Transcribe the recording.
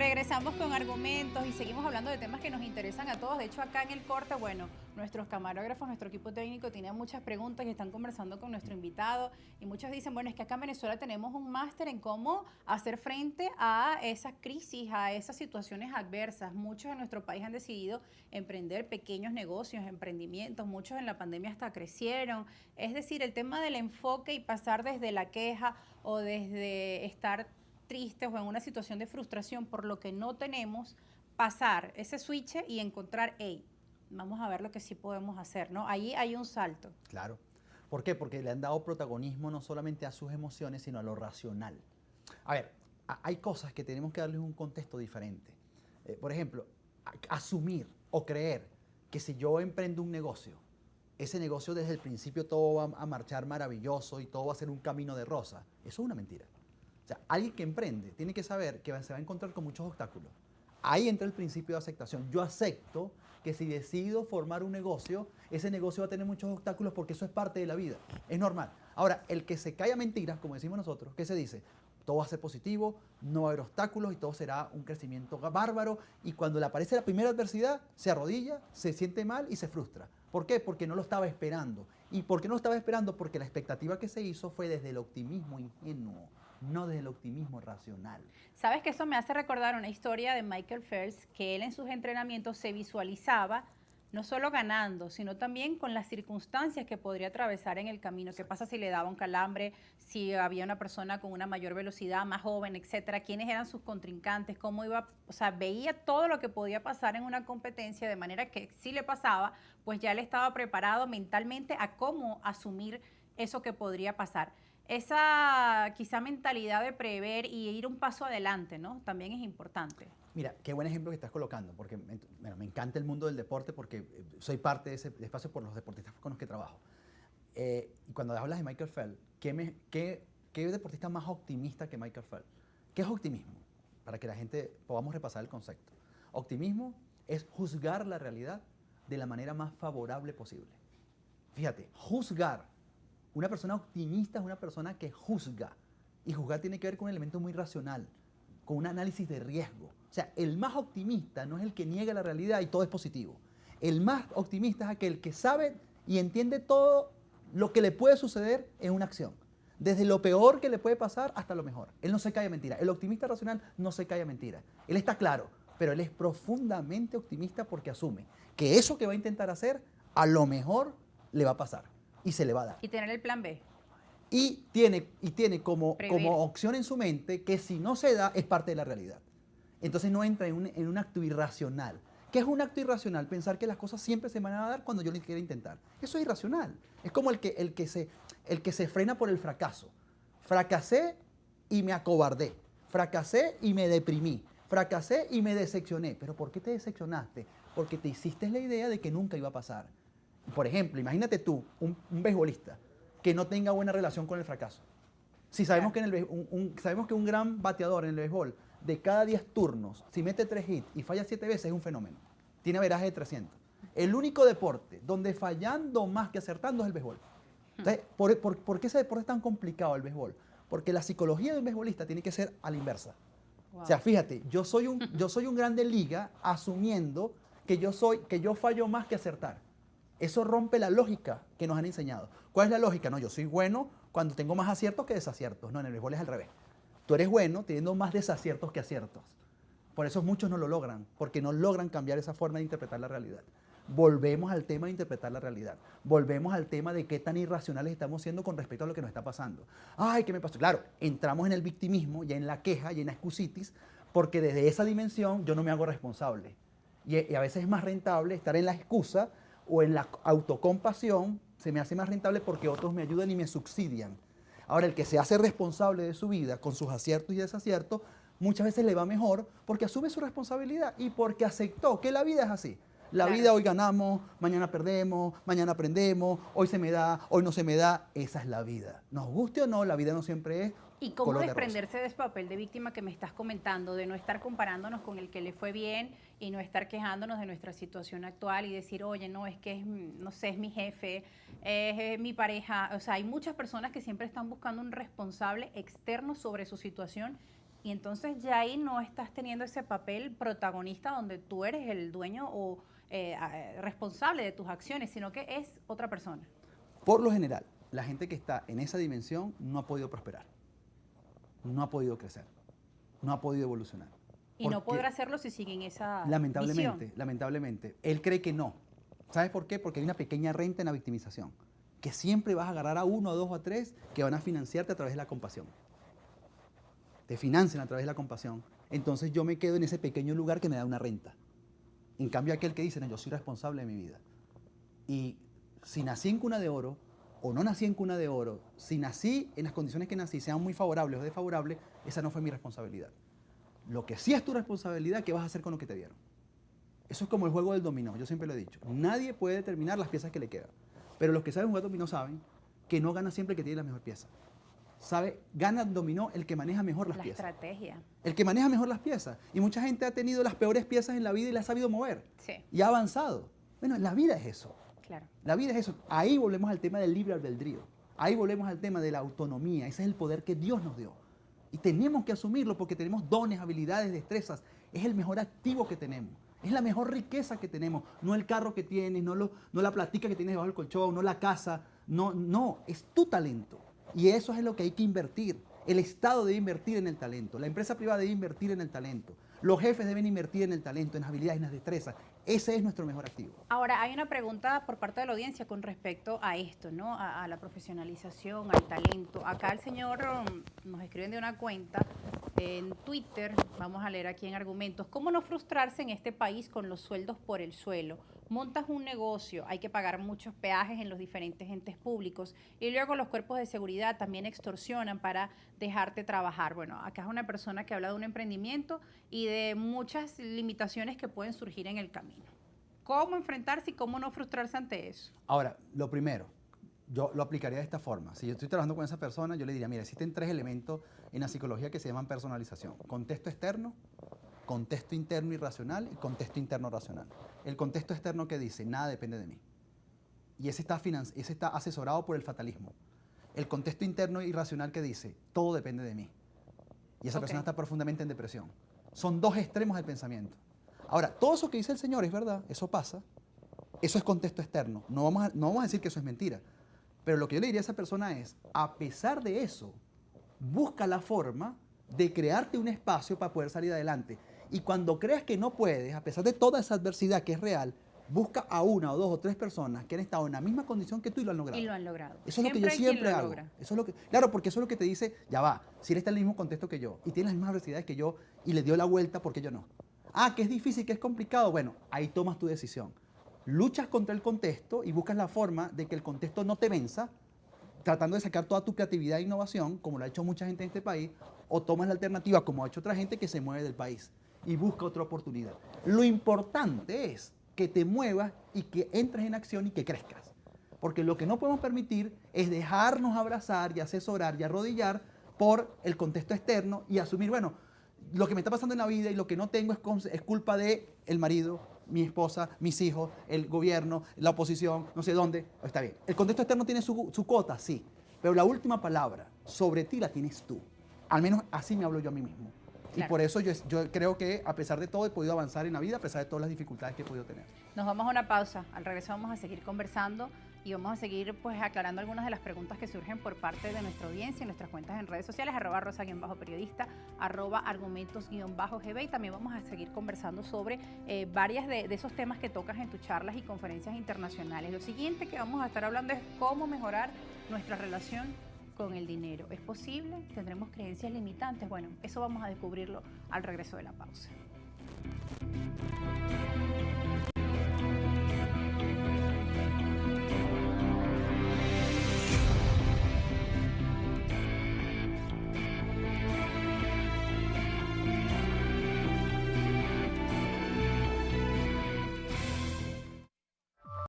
Regresamos con argumentos y seguimos hablando de temas que nos interesan a todos. De hecho, acá en el corte, bueno, nuestros camarógrafos, nuestro equipo técnico tiene muchas preguntas y están conversando con nuestro invitado. Y muchos dicen, bueno, es que acá en Venezuela tenemos un máster en cómo hacer frente a esas crisis, a esas situaciones adversas. Muchos en nuestro país han decidido emprender pequeños negocios, emprendimientos. Muchos en la pandemia hasta crecieron. Es decir, el tema del enfoque y pasar desde la queja o desde estar tristes o en una situación de frustración por lo que no tenemos, pasar ese switch y encontrar, hey, vamos a ver lo que sí podemos hacer, ¿no? Ahí hay un salto. Claro. ¿Por qué? Porque le han dado protagonismo no solamente a sus emociones, sino a lo racional. A ver, hay cosas que tenemos que darles un contexto diferente. Por ejemplo, asumir o creer que si yo emprendo un negocio, ese negocio desde el principio todo va a marchar maravilloso y todo va a ser un camino de rosa, eso es una mentira. O sea, alguien que emprende tiene que saber que se va a encontrar con muchos obstáculos. Ahí entra el principio de aceptación. Yo acepto que si decido formar un negocio, ese negocio va a tener muchos obstáculos porque eso es parte de la vida. Es normal. Ahora, el que se cae a mentiras, como decimos nosotros, ¿qué se dice? Todo va a ser positivo, no va a haber obstáculos y todo será un crecimiento bárbaro. Y cuando le aparece la primera adversidad, se arrodilla, se siente mal y se frustra. ¿Por qué? Porque no lo estaba esperando. ¿Y por qué no lo estaba esperando? Porque la expectativa que se hizo fue desde el optimismo ingenuo, no desde el optimismo racional. ¿Sabes que eso me hace recordar una historia de Michael Phelps, que él en sus entrenamientos se visualizaba no solo ganando, sino también con las circunstancias que podría atravesar en el camino? ¿Qué pasa si le daba un calambre, si había una persona con una mayor velocidad, más joven, etcétera? ¿Quiénes eran sus contrincantes? ¿Cómo iba? O sea, veía todo lo que podía pasar en una competencia, de manera que si le pasaba, pues ya él estaba preparado mentalmente a cómo asumir eso que podría pasar. Esa quizá mentalidad de prever y ir un paso adelante, ¿no? También es importante. Mira, qué buen ejemplo que estás colocando, porque bueno, me encanta el mundo del deporte porque soy parte de ese espacio por los deportistas con los que trabajo. Y cuando hablas de Michael Phelps, ¿qué deportista más optimista que Michael Phelps? ¿Qué es optimismo? Para que la gente podamos repasar el concepto. Optimismo es juzgar la realidad de la manera más favorable posible. Fíjate, juzgar. Una persona optimista es una persona que juzga. Y juzgar tiene que ver con un elemento muy racional, con un análisis de riesgo. O sea, el más optimista no es el que niega la realidad y todo es positivo. El más optimista es aquel que sabe y entiende todo lo que le puede suceder en una acción. Desde lo peor que le puede pasar hasta lo mejor. Él no se cae a mentira. El optimista racional no se cae a mentira. Él está claro, pero él es profundamente optimista porque asume que eso que va a intentar hacer, a lo mejor le va a pasar y se le va a dar. Y tener el plan B. Y tiene como opción en su mente que si no se da es parte de la realidad. Entonces no entra en un acto irracional. ¿Qué es un acto irracional? Pensar que las cosas siempre se van a dar cuando yo les quiera intentar. Eso es irracional. Es como el que se frena por el fracaso. Fracasé y me acobardé. Fracasé y me deprimí. Fracasé y me decepcioné. ¿Pero por qué te decepcionaste? Porque te hiciste la idea de que nunca iba a pasar. Por ejemplo, imagínate tú, un beisbolista que no tenga buena relación con el fracaso. Si sabemos que, sabemos que un gran bateador en el béisbol, de cada 10 turnos, si mete 3 hits y falla 7 veces, es un fenómeno. Tiene averaje de 300. El único deporte donde fallando más que acertando es el béisbol. Entonces, ¿por qué ese deporte es tan complicado, el béisbol? Porque la psicología de un beisbolista tiene que ser a la inversa. Wow. O sea, fíjate, yo soy un grande liga asumiendo que yo fallo más que acertar. Eso rompe la lógica que nos han enseñado. ¿Cuál es la lógica? No, yo soy bueno cuando tengo más aciertos que desaciertos. No, en el béisbol es al revés. Tú eres bueno teniendo más desaciertos que aciertos. Por eso muchos no lo logran, porque no logran cambiar esa forma de interpretar la realidad. Volvemos al tema de interpretar la realidad. Volvemos al tema de qué tan irracionales estamos siendo con respecto a lo que nos está pasando. Ay, ¿qué me pasó? Claro, entramos en el victimismo, ya en la queja, ya en la excusitis, porque desde esa dimensión yo no me hago responsable. Y a veces es más rentable estar en la excusa o en la autocompasión, se me hace más rentable porque otros me ayudan y me subsidian. Ahora, el que se hace responsable de su vida con sus aciertos y desaciertos, muchas veces le va mejor porque asume su responsabilidad y porque aceptó que la vida es así. La vida hoy ganamos, mañana perdemos, mañana aprendemos, hoy se me da, hoy no se me da. Esa es la vida. Nos guste o no, la vida no siempre es ¿Y cómo desprenderse de ese papel de víctima que me estás comentando, de no estar comparándonos con el que le fue bien y no estar quejándonos de nuestra situación actual y decir, oye, no, es que no sé, es mi jefe, es mi pareja? O sea, hay muchas personas que siempre están buscando un responsable externo sobre su situación Y entonces ya ahí no estás teniendo ese papel protagonista donde tú eres el dueño o responsable de tus acciones, sino que es otra persona. Por lo general, la gente que está en esa dimensión no ha podido prosperar, no ha podido crecer, no ha podido evolucionar. Y no podrá hacerlo si sigue en esa lamentablemente, lamentablemente. Él cree que no. ¿Sabes por qué? Porque hay una pequeña renta en la victimización, que siempre vas a agarrar a 1, a 2 o a 3 que van a financiarte a través de la compasión. Te financian a través de la compasión. Entonces yo me quedo en ese pequeño lugar que me da una renta. En cambio aquel que dice, no, yo soy responsable de mi vida. Y si nací en cuna de oro o no nací en cuna de oro, si nací en las condiciones que nací, sean muy favorables o desfavorables, esa no fue mi responsabilidad. Lo que sí es tu responsabilidad, ¿qué vas a hacer con lo que te dieron? Eso es como el juego del dominó, yo siempre lo he dicho. Nadie puede determinar las piezas que le quedan. Pero los que saben jugar dominó saben que no gana siempre el que tiene la mejor pieza. Gana dominó el que maneja mejor las piezas. La estrategia. El que maneja mejor las piezas. Y mucha gente ha tenido las peores piezas en la vida y las ha sabido mover. Sí. Y ha avanzado. Bueno, la vida es eso. Claro. La vida es eso. Ahí volvemos al tema del libre albedrío. Ahí volvemos al tema de la autonomía. Ese es el poder que Dios nos dio. Y tenemos que asumirlo porque tenemos dones, habilidades, destrezas. Es el mejor activo que tenemos. Es la mejor riqueza que tenemos. No el carro que tienes, no la platica que tienes debajo del colchón, no la casa. No, es tu talento. Y eso es lo que hay que invertir. El Estado debe invertir en el talento. La empresa privada debe invertir en el talento. Los jefes deben invertir en el talento, en las habilidades, en las destrezas. Ese es nuestro mejor activo. Ahora, hay una pregunta por parte de la audiencia con respecto a esto, ¿no? A la profesionalización, al talento. Acá el señor nos escriben de una cuenta en Twitter, vamos a leer aquí en Argumentos, ¿cómo no frustrarse en este país con los sueldos por el suelo? Montas un negocio, hay que pagar muchos peajes en los diferentes entes públicos y luego los cuerpos de seguridad también extorsionan para dejarte trabajar. Bueno, acá es una persona que habla de un emprendimiento y de muchas limitaciones que pueden surgir en el camino. ¿Cómo enfrentarse y cómo no frustrarse ante eso? Ahora, lo primero, yo lo aplicaría de esta forma. Si yo estoy trabajando con esa persona, yo le diría, mira, existen 3 elementos en la psicología que se llaman personalización. Contexto externo, contexto interno irracional y contexto interno racional. El contexto externo que dice, nada depende de mí. Y ese está asesorado por el fatalismo. El contexto interno irracional que dice, todo depende de mí. Y esa persona está profundamente en depresión. Son 2 extremos del pensamiento. Ahora, todo eso que dice el Señor es verdad, eso pasa. Eso es contexto externo. No vamos a decir que eso es mentira. Pero lo que yo le diría a esa persona es, a pesar de eso, busca la forma de crearte un espacio para poder salir adelante. Y cuando creas que no puedes, a pesar de toda esa adversidad que es real, busca a 1 o 2 o 3 personas que han estado en la misma condición que tú y lo han logrado. Y lo han logrado. Eso es lo que yo siempre hago. Eso es lo que, claro, porque eso es lo que te dice, ya va, si él está en el mismo contexto que yo y tiene las mismas adversidades que yo y le dio la vuelta, ¿por qué yo no? Ah, que es difícil, que es complicado. Bueno, ahí tomas tu decisión. Luchas contra el contexto y buscas la forma de que el contexto no te venza, tratando de sacar toda tu creatividad e innovación, como lo ha hecho mucha gente en este país, o tomas la alternativa, como ha hecho otra gente, que se mueve del país y busca otra oportunidad. Lo importante es que te muevas y que entres en acción y que crezcas. Porque lo que no podemos permitir es dejarnos abrazar y asesorar y arrodillar por el contexto externo y asumir, bueno, lo que me está pasando en la vida y lo que no tengo es culpa de el marido, mi esposa, mis hijos, el gobierno, la oposición, no sé dónde. Está bien. El contexto externo tiene su cuota, sí. Pero la última palabra sobre ti la tienes tú. Al menos así me hablo yo a mí mismo. Claro. Y por eso yo creo que a pesar de todo he podido avanzar en la vida, a pesar de todas las dificultades que he podido tener. Nos vamos a una pausa. Al regreso vamos a seguir conversando y vamos a seguir pues aclarando algunas de las preguntas que surgen por parte de nuestra audiencia en nuestras cuentas en redes sociales, @rosa_periodista, @argumentos_gb, y también vamos a seguir conversando sobre varias de esos temas que tocas en tus charlas y conferencias internacionales. Lo siguiente que vamos a estar hablando es cómo mejorar nuestra relación con el dinero. ¿Es posible? ¿Tendremos creencias limitantes? Bueno, eso vamos a descubrirlo al regreso de la pausa.